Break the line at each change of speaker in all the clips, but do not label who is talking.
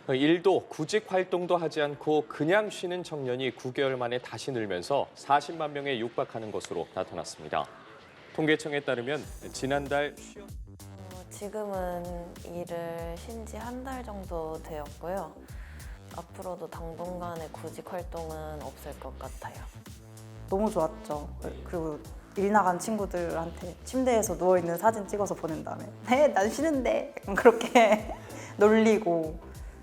일도 구직 활동도 하지 않고 그냥 쉬는 청년이 9개월 만에 다시 늘면서 40만 명에 육박하는 것으로 나타났습니다. 통계청에 따르면 지난달
지금은 일을 쉰 지 한 달 정도 되었고요. 앞으로도 당분간의 구직 활동은 없을 것 같아요.
너무 좋았죠. 그리고 일 나간 친구들한테 침대에서 누워있는 사진 찍어서 보낸 다음에 네, 난 쉬는데 약간 그렇게 놀리고.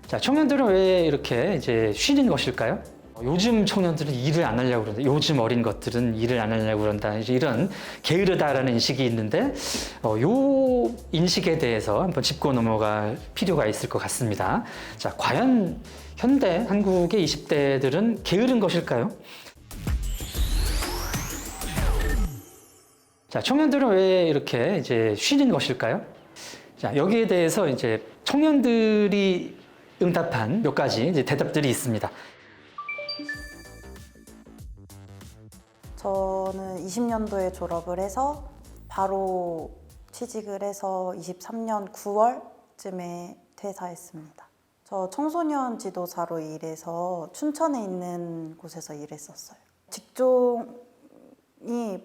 자, 청년들은 왜 이렇게 이제 쉬는 것일까요? 요즘 청년들은 일을 안 하려고 그러는데 요즘 어린 것들은 일을 안 하려고 그런다. 이제 이런 게으르다라는 인식이 있는데 요 인식에 대해서 한번 짚고 넘어갈 필요가 있을 것 같습니다. 자, 과연 현대 한국의 20대들은 게으른 것일까요? 자, 청년들은 왜 이렇게 이제 쉬는 것일까요? 자, 여기에 대해서 이제 청년들이 응답한 몇 가지 이제 대답들이 있습니다.
저는 20년도에 졸업을 해서 바로 취직을 해서 23년 9월쯤에 퇴사했습니다. 저 청소년 지도사로 일해서 춘천에 있는 곳에서 일했었어요. 직종이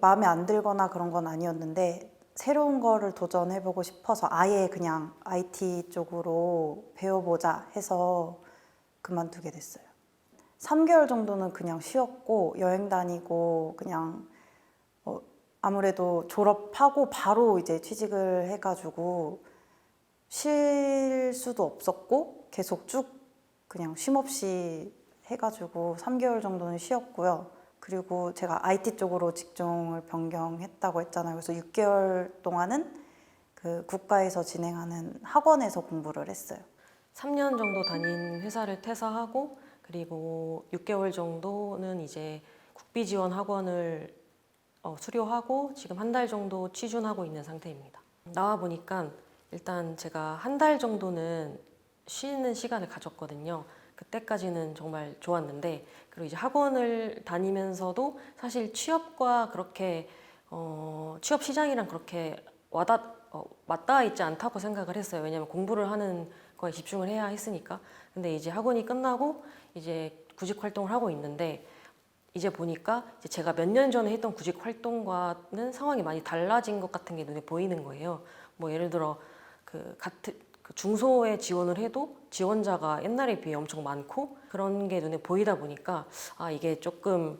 마음에 안 들거나 그런 건 아니었는데 새로운 거를 도전해보고 싶어서 아예 그냥 IT 쪽으로 배워보자 해서 그만두게 됐어요. 3개월 정도는 그냥 쉬었고 여행 다니고 그냥 아무래도 졸업하고 바로 이제 취직을 해가지고 쉴 수도 없었고 계속 쭉 그냥 쉼 없이 해가지고 3개월 정도는 쉬었고요. 그리고 제가 IT 쪽으로 직종을 변경했다고 했잖아요. 그래서 6개월 동안은 그 국가에서 진행하는 학원에서 공부를 했어요.
3년 정도 다닌 회사를 퇴사하고 그리고 6개월 정도는 이제 국비지원 학원을 수료하고 지금 한 달 정도 취준하고 있는 상태입니다. 나와 보니까 일단 제가 한 달 정도는 쉬는 시간을 가졌거든요. 그때까지는 정말 좋았는데 그리고 이제 학원을 다니면서도 사실 취업과 그렇게 취업 시장이랑 그렇게 맞닿아 있지 않다고 생각을 했어요. 왜냐하면 공부를 하는 거에 집중을 해야 했으니까. 근데 이제 학원이 끝나고 이제 구직 활동을 하고 있는데 이제 보니까 이제 제가 몇 년 전에 했던 구직 활동과는 상황이 많이 달라진 것 같은 게 눈에 보이는 거예요. 뭐 예를 들어 그 중소에 지원을 해도 지원자가 옛날에 비해 엄청 많고 그런 게 눈에 보이다 보니까 아 이게 조금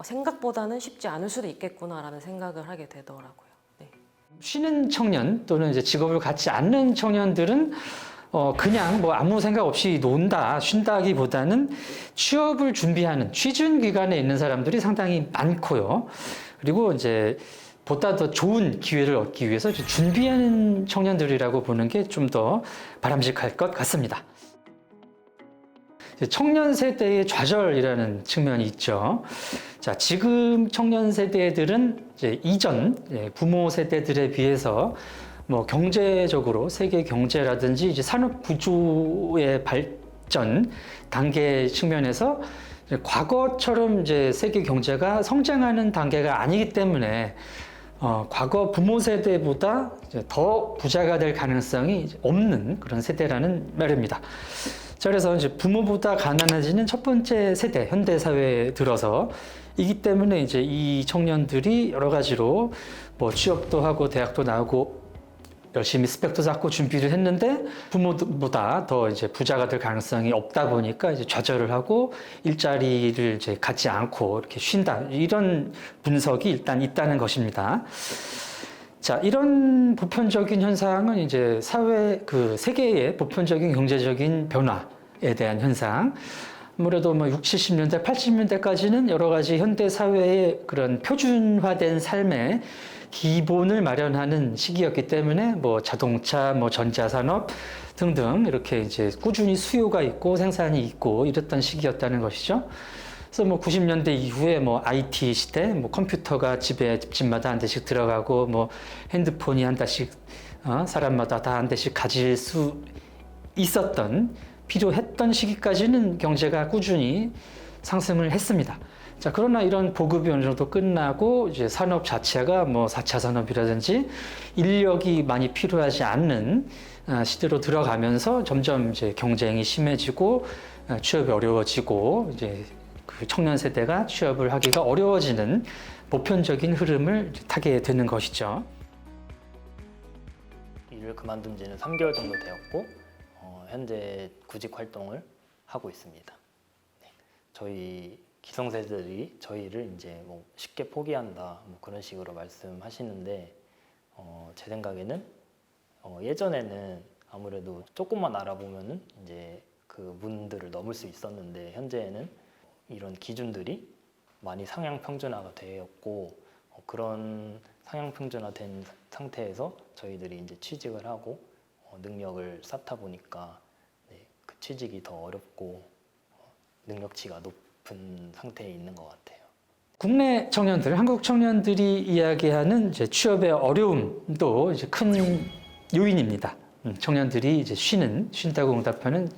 생각보다는 쉽지 않을 수도 있겠구나라는 생각을 하게 되더라고요. 네.
쉬는 청년 또는 이제 직업을 갖지 않는 청년들은 그냥 뭐 아무 생각 없이 논다, 쉰다기보다는 취업을 준비하는 취준 기간에 있는 사람들이 상당히 많고요. 그리고 이제 보다 더 좋은 기회를 얻기 위해서 준비하는 청년들이라고 보는 게 좀 더 바람직할 것 같습니다. 청년 세대의 좌절이라는 측면이 있죠. 자, 지금 청년 세대들은 이제 이전 부모 세대들에 비해서 뭐 경제적으로 세계 경제라든지 이제 산업 구조의 발전 단계 측면에서 과거처럼 이제 세계 경제가 성장하는 단계가 아니기 때문에 과거 부모 세대보다 이제 더 부자가 될 가능성이 없는 그런 세대라는 말입니다. 자, 그래서 이제 부모보다 가난해지는 첫 번째 세대, 현대 사회에 들어서 이기 때문에 이제 이 청년들이 여러 가지로 뭐 취업도 하고 대학도 나오고 열심히 스펙도 쌓고 준비를 했는데 부모보다 더 이제 부자가 될 가능성이 없다 보니까 이제 좌절을 하고 일자리를 이제 갖지 않고 이렇게 쉰다. 이런 분석이 일단 있다는 것입니다. 자, 이런 보편적인 현상은 이제 세계의 보편적인 경제적인 변화에 대한 현상. 아무래도 뭐 60, 70년대, 80년대까지는 여러 가지 현대 사회의 그런 표준화된 삶의 기본을 마련하는 시기였기 때문에 뭐 자동차, 뭐 전자산업 등등 이렇게 이제 꾸준히 수요가 있고 생산이 있고 이랬던 시기였다는 것이죠. 그래서 뭐 90년대 이후에 뭐 IT 시대, 뭐 컴퓨터가 집마다 한 대씩 들어가고 뭐 핸드폰이 한 대씩 사람마다 다 한 대씩 가질 수 있었던 필요했던 시기까지는 경제가 꾸준히 상승을 했습니다. 자, 그러나 이런 보급이 어느 정도 끝나고 이제 산업 자체가 뭐 4차 산업이라든지 인력이 많이 필요하지 않는 시대로 들어가면서 점점 이제 경쟁이 심해지고 취업이 어려워지고 이제 그 청년 세대가 취업을 하기가 어려워지는 보편적인 흐름을 타게 되는 것이죠.
일을 그만둔 지는 3개월 정도 되었고 현재 구직 활동을 하고 있습니다. 네. 저희 기성세대들이 저희를 이제 뭐 쉽게 포기한다 뭐 그런 식으로 말씀하시는데 제 생각에는 예전에는 아무래도 조금만 알아보면은 이제 그 문들을 넘을 수 있었는데 현재는 이런 기준들이 많이 상향 평준화가 되었고 그런 상향 평준화된 상태에서 저희들이 이제 취직을 하고 능력을 쌓다 보니까 네, 그 취직이 더 어렵고 능력치가 높은 상태에 있는 것 같아요.
국내 청년들, 한국 청년들이 이야기하는 이제 취업의 어려움도 이제 큰 요인입니다. 청년들이 이제 쉰다고 응답하는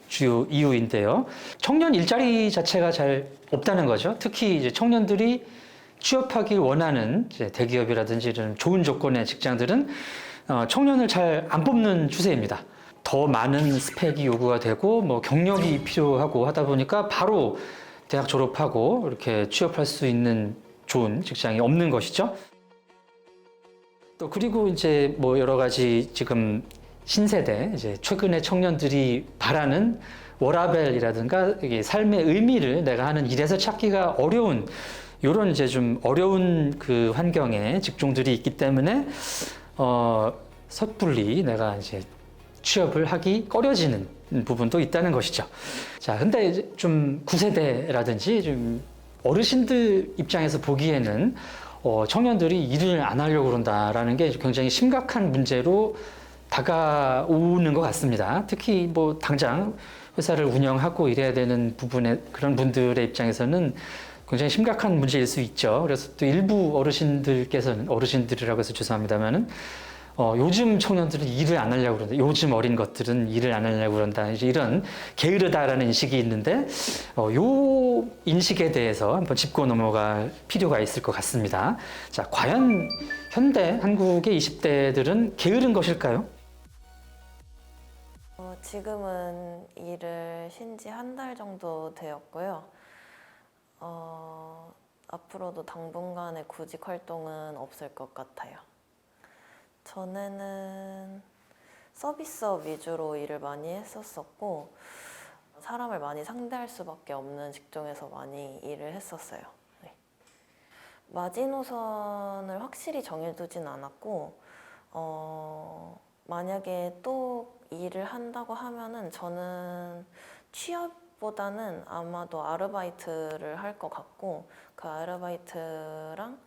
주요 이유인데요. 청년 일자리 자체가 잘 없다는 거죠. 특히 이제 청년들이 취업하길 원하는 이제 대기업이라든지 이런 좋은 조건의 직장들은 청년을 잘 안 뽑는 추세입니다. 더 많은 스펙이 요구가 되고 뭐 경력이 필요하고 하다 보니까 바로 대학 졸업하고 이렇게 취업할 수 있는 좋은 직장이 없는 것이죠. 또 그리고 이제 뭐 여러 가지 지금 신세대 이제 최근에 청년들이 바라는 워라밸이라든가 이게 삶의 의미를 내가 하는 일에서 찾기가 어려운 이런 이제 좀 어려운 그 환경에 직종들이 있기 때문에 섣불리 내가 이제 취업을 하기 꺼려지는 부분도 있다는 것이죠. 자, 근데 이제 좀 9세대라든지 좀 어르신들 입장에서 보기에는 청년들이 일을 안 하려고 그런다라는 게 굉장히 심각한 문제로 다가오는 것 같습니다. 특히 뭐 당장 회사를 운영하고 이래야 되는 부분에 그런 분들의 입장에서는 굉장히 심각한 문제일 수 있죠. 그래서 또 일부 어르신들께서는 어르신들이라고 해서 죄송합니다만은 요즘 청년들은 일을 안 하려고 그런다. 요즘 어린 것들은 일을 안 하려고 그런다. 이제 이런 게으르다라는 인식이 있는데 요 인식에 대해서 한번 짚고 넘어갈 필요가 있을 것 같습니다. 자, 과연 현대 한국의 20대들은 게으른 것일까요?
지금은 일을 쉰 지 한 달 정도 되었고요. 앞으로도 당분간의 구직 활동은 없을 것 같아요. 전에는 서비스업 위주로 일을 많이 했었었고 사람을 많이 상대할 수밖에 없는 직종에서 많이 일을 했었어요. 네. 마지노선을 확실히 정해두진 않았고 만약에 또 일을 한다고 하면은 저는 취업보다는 아마도 아르바이트를 할 것 같고 그 아르바이트랑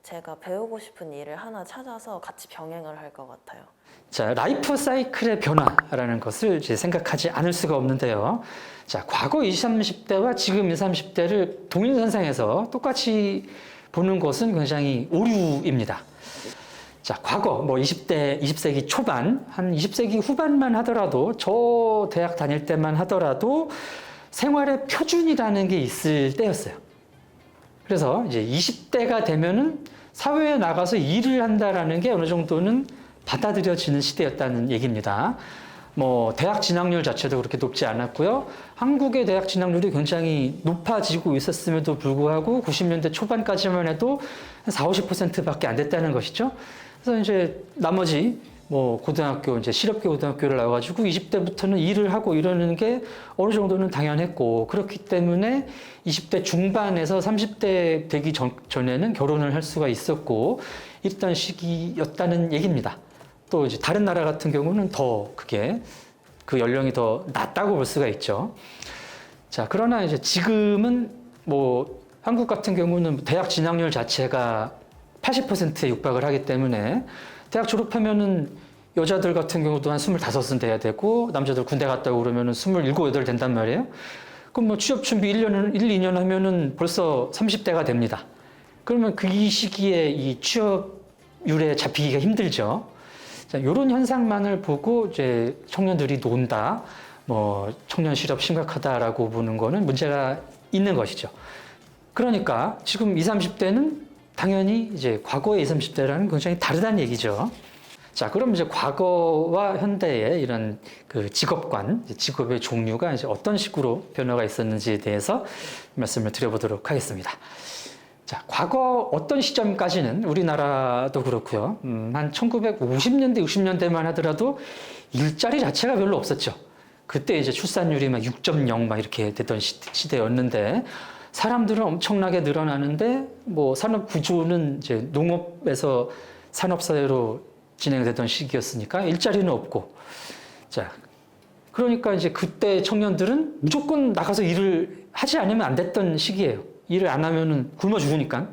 제가 배우고 싶은 일을 하나 찾아서 같이 병행을 할 것 같아요.
자, 라이프 사이클의 변화라는 것을 이제 생각하지 않을 수가 없는데요. 자, 과거 20, 30대와 지금 20, 30대를 동일선상에서 똑같이 보는 것은 굉장히 오류입니다. 자, 과거 뭐 20대, 20세기 초반, 한 20세기 후반만 하더라도 저 대학 다닐 때만 하더라도 생활의 표준이라는 게 있을 때였어요. 그래서 이제 20대가 되면은 사회에 나가서 일을 한다라는 게 어느 정도는 받아들여지는 시대였다는 얘기입니다. 뭐 대학 진학률 자체도 그렇게 높지 않았고요. 한국의 대학 진학률이 굉장히 높아지고 있었음에도 불구하고 90년대 초반까지만 해도 한 40, 50%밖에 안 됐다는 것이죠. 그래서 이제 나머지 뭐 고등학교 이제 실업계 고등학교를 나와가지고 20대부터는 일을 하고 이러는 게 어느 정도는 당연했고 그렇기 때문에 20대 중반에서 30대 되기 전에는 결혼을 할 수가 있었고 이랬던 시기였다는 얘기입니다. 또 이제 다른 나라 같은 경우는 더 그게 그 연령이 더 낮다고 볼 수가 있죠. 자, 그러나 이제 지금은 뭐 한국 같은 경우는 대학 진학률 자체가 80%에 육박을 하기 때문에 대학 졸업하면은 여자들 같은 경우도 한 25은 돼야 되고 남자들 군대 갔다 오고 그러면은 27, 8 된단 말이에요. 그럼 뭐 취업 준비 1, 2년 하면은 벌써 30대가 됩니다. 그러면 그 이 시기에 이 취업률에 잡히기가 힘들죠. 자, 이런 현상만을 보고 이제 청년들이 논다, 뭐 청년 실업 심각하다라고 보는 거는 문제가 있는 것이죠. 그러니까 지금 20, 30대는 당연히 이제 과거의 20, 30대랑은 굉장히 다르다는 얘기죠. 자, 그럼 이제 과거와 현대의 이런 그 직업관, 직업의 종류가 이제 어떤 식으로 변화가 있었는지에 대해서 말씀을 드려보도록 하겠습니다. 자, 과거 어떤 시점까지는 우리나라도 그렇고요. 한 1950년대, 60년대만 하더라도 일자리 자체가 별로 없었죠. 그때 이제 출산율이 막 6.0 막 이렇게 되던 시대였는데 사람들은 엄청나게 늘어나는데 뭐 산업 구조는 이제 농업에서 산업사회로 진행되던 시기였으니까 일자리는 없고. 자, 그러니까 이제 그때 청년들은 무조건 나가서 일을 하지 않으면 안 됐던 시기예요. 일을 안 하면은 굶어 죽으니까.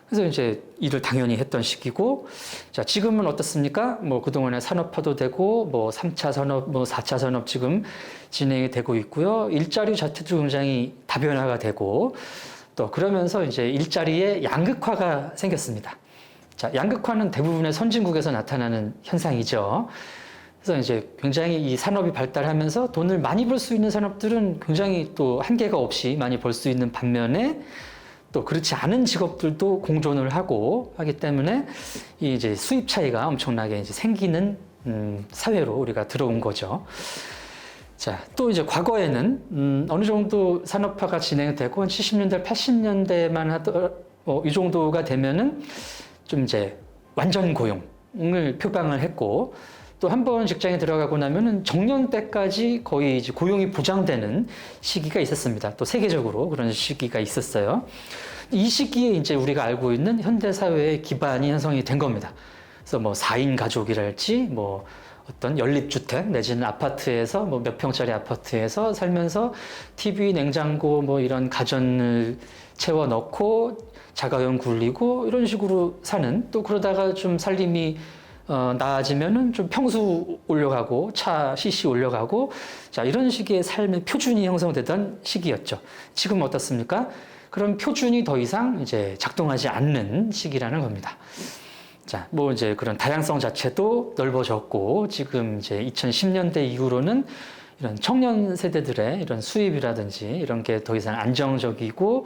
그래서 이제 일을 당연히 했던 시기고, 자, 지금은 어떻습니까? 뭐 그동안에 산업화도 되고, 뭐 3차 산업, 뭐 4차 산업 지금 진행이 되고 있고요. 일자리 자체도 굉장히 다변화가 되고, 또 그러면서 이제 일자리의 양극화가 생겼습니다. 자, 양극화는 대부분의 선진국에서 나타나는 현상이죠. 그래서 이제 굉장히 이 산업이 발달하면서 돈을 많이 벌 수 있는 산업들은 굉장히 또 한계가 없이 많이 벌 수 있는 반면에 또 그렇지 않은 직업들도 공존을 하고 하기 때문에 이 이제 수입 차이가 엄청나게 이제 생기는 사회로 우리가 들어온 거죠. 자, 또 이제 과거에는 어느 정도 산업화가 진행되고 한 70년대, 80년대만 이 정도가 되면은 좀 이제 완전 고용을 표방을 했고 또 한 번 직장에 들어가고 나면은 정년 때까지 거의 이제 고용이 보장되는 시기가 있었습니다. 또 세계적으로 그런 시기가 있었어요. 이 시기에 이제 우리가 알고 있는 현대 사회의 기반이 형성이 된 겁니다. 그래서 뭐 4인 가족이랄지 뭐 어떤 연립주택 내지는 아파트에서 뭐 몇 평짜리 아파트에서 살면서 TV, 냉장고 뭐 이런 가전을 채워 넣고 자가용 굴리고 이런 식으로 사는 또 그러다가 좀 살림이 나아지면은 좀 평수 올려가고 차 CC 올려가고 자 이런 식의 삶의 표준이 형성되던 시기였죠. 지금 어떻습니까? 그런 표준이 더 이상 이제 작동하지 않는 시기라는 겁니다. 자, 뭐 이제 그런 다양성 자체도 넓어졌고 지금 이제 2010년대 이후로는 이런 청년 세대들의 이런 수입이라든지 이런 게 더 이상 안정적이고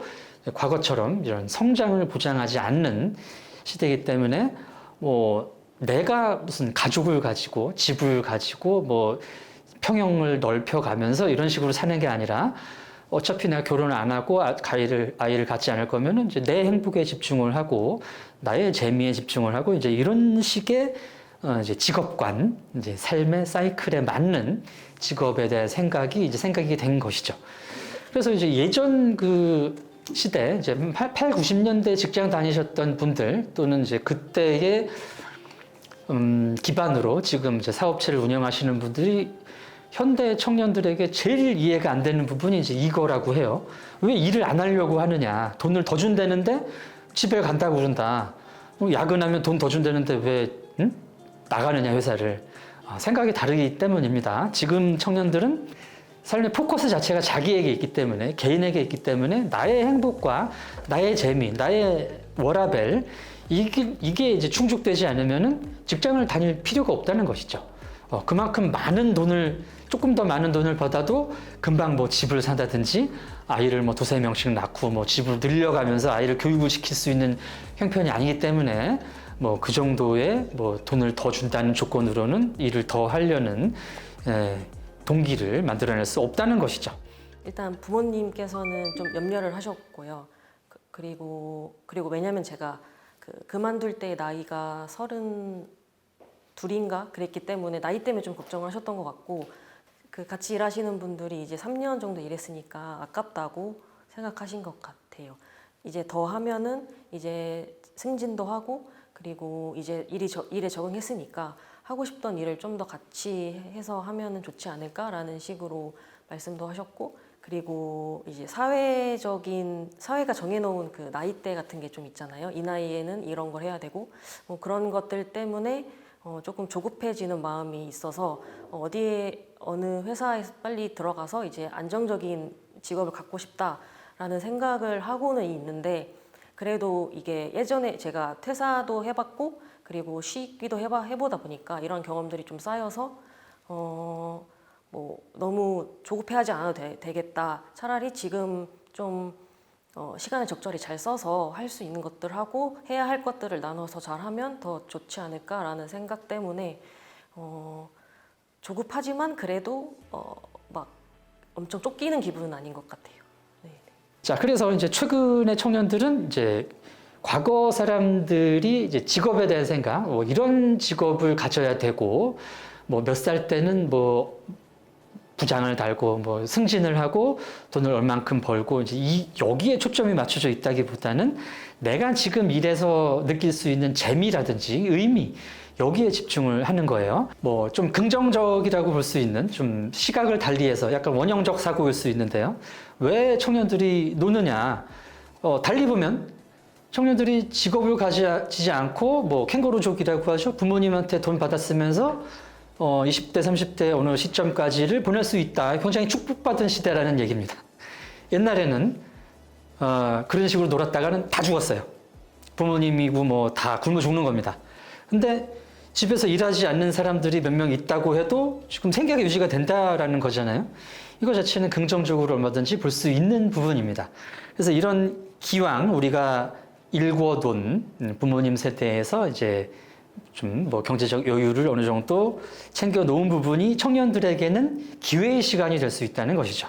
과거처럼 이런 성장을 보장하지 않는 시대이기 때문에 뭐 내가 무슨 가족을 가지고 집을 가지고 뭐 평형을 넓혀가면서 이런 식으로 사는 게 아니라 어차피 내가 결혼을 안 하고 아이를 갖지 않을 거면은 이제 내 행복에 집중을 하고 나의 재미에 집중을 하고 이제 이런 식의 이제 직업관, 이제 삶의 사이클에 맞는 직업에 대한 생각이 된 것이죠. 그래서 이제 예전 그 시대, 이제 8, 90년대 직장 다니셨던 분들 또는 이제 그때의 기반으로 지금 이제 사업체를 운영하시는 분들이 현대 청년들에게 제일 이해가 안 되는 부분이 이제 이거라고 해요. 왜 일을 안 하려고 하느냐? 돈을 더 준다는데 집에 간다고 그런다. 야근하면 돈 더 준다는데 왜 나가느냐 회사를. 생각이 다르기 때문입니다. 지금 청년들은 삶의 포커스 자체가 자기에게 있기 때문에 개인에게 있기 때문에 나의 행복과 나의 재미, 나의 워라밸 이게 이제 충족되지 않으면은 직장을 다닐 필요가 없다는 것이죠. 그만큼 많은 돈을 조금 더 많은 돈을 받아도 금방 뭐 집을 산다든지 아이를 뭐 2-3명씩 낳고 뭐 집을 늘려가면서 아이를 교육을 시킬 수 있는 형편이 아니기 때문에 뭐 그 정도의 뭐 돈을 더 준다는 조건으로는 일을 더 하려는 동기를 만들어낼 수 없다는 것이죠.
일단 부모님께서는 좀 염려를 하셨고요. 그리고 왜냐면 제가 그만둘 때 나이가 32인가 그랬기 때문에 나이 때문에 좀 걱정을 하셨던 것 같고 같이 일하시는 분들이 이제 3년 정도 일했으니까 아깝다고 생각하신 것 같아요. 이제 더 하면은 이제 승진도 하고 그리고 이제 일에 적응했으니까 하고 싶던 일을 좀 더 같이 해서 하면은 좋지 않을까라는 식으로 말씀도 하셨고 그리고 이제 사회가 정해놓은 그 나이대 같은 게 좀 있잖아요. 이 나이에는 이런 걸 해야 되고 뭐 그런 것들 때문에 조금 조급해지는 마음이 있어서 어느 회사에 빨리 들어가서 이제 안정적인 직업을 갖고 싶다라는 생각을 하고는 있는데 그래도 이게 예전에 제가 퇴사도 해봤고 그리고 쉬기도 해보다 보니까 이런 경험들이 좀 쌓여서 뭐 너무 조급해하지 않아도 되겠다. 차라리 지금 좀 시간을 적절히 잘 써서 할 수 있는 것들하고 해야 할 것들을 나눠서 잘하면 더 좋지 않을까라는 생각 때문에 조급하지만 그래도 막 엄청 쫓기는 기분은 아닌 것 같아요. 네.
자, 그래서 이제 최근의 청년들은 이제 과거 사람들이 이제 직업에 대한 생각, 뭐 이런 직업을 가져야 되고, 뭐 몇 살 때는 뭐 부장을 달고, 뭐 승진을 하고, 돈을 얼만큼 벌고, 이제 여기에 초점이 맞춰져 있다기보다는 내가 지금 일에서 느낄 수 있는 재미라든지 의미, 여기에 집중을 하는 거예요. 뭐 좀 긍정적이라고 볼 수 있는 좀 시각을 달리해서 약간 원형적 사고일 수 있는데요. 왜 청년들이 노느냐? 달리 보면 청년들이 직업을 가지지 않고 뭐 캥거루족이라고 하죠. 부모님한테 돈 받았으면서 20대, 30대 어느 시점까지를 보낼 수 있다. 굉장히 축복받은 시대라는 얘기입니다. 옛날에는 그런 식으로 놀았다가는 다 죽었어요. 부모님이고 뭐 다 굶어 죽는 겁니다. 근데 집에서 일하지 않는 사람들이 몇 명 있다고 해도 지금 생계가 유지가 된다라는 거잖아요. 이거 자체는 긍정적으로 얼마든지 볼 수 있는 부분입니다. 그래서 이런 기왕 우리가 일궈둔 부모님 세대에서 이제 좀 뭐 경제적 여유를 어느 정도 챙겨 놓은 부분이 청년들에게는 기회의 시간이 될 수 있다는 것이죠.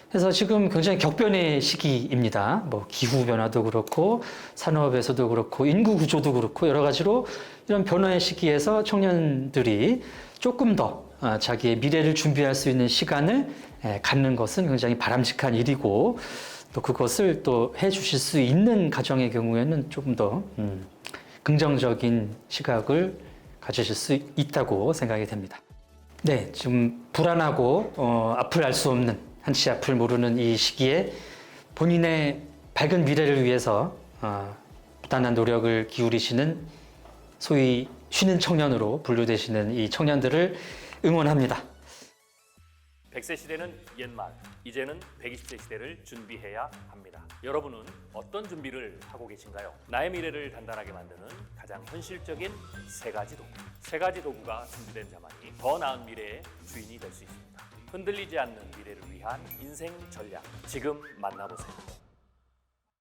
그래서 지금 굉장히 격변의 시기입니다. 뭐 기후 변화도 그렇고 산업에서도 그렇고 인구 구조도 그렇고 여러 가지로 이런 변화의 시기에서 청년들이 조금 더 자기의 미래를 준비할 수 있는 시간을 갖는 것은 굉장히 바람직한 일이고 또 그것을 또 해주실 수 있는 가정의 경우에는 조금 더 긍정적인 시각을 가지실 수 있다고 생각이 됩니다. 네, 지금 불안하고 앞을 알 수 없는 한치 앞을 모르는 이 시기에 본인의 밝은 미래를 위해서 부단한 노력을 기울이시는 소위 쉬는 청년으로 분류되시는 이 청년들을 응원합니다.
100세 시대는 옛말, 이제는 120세 시대를 준비해야 합니다. 여러분은 어떤 준비를 하고 계신가요? 나의 미래를 단단하게 만드는 가장 현실적인 세 가지 도구가 준비된 자만이 더 나은 미래의 주인이 될 수 있습니다. 흔들리지 않는 미래를 위한 인생 전략, 지금 만나보세요.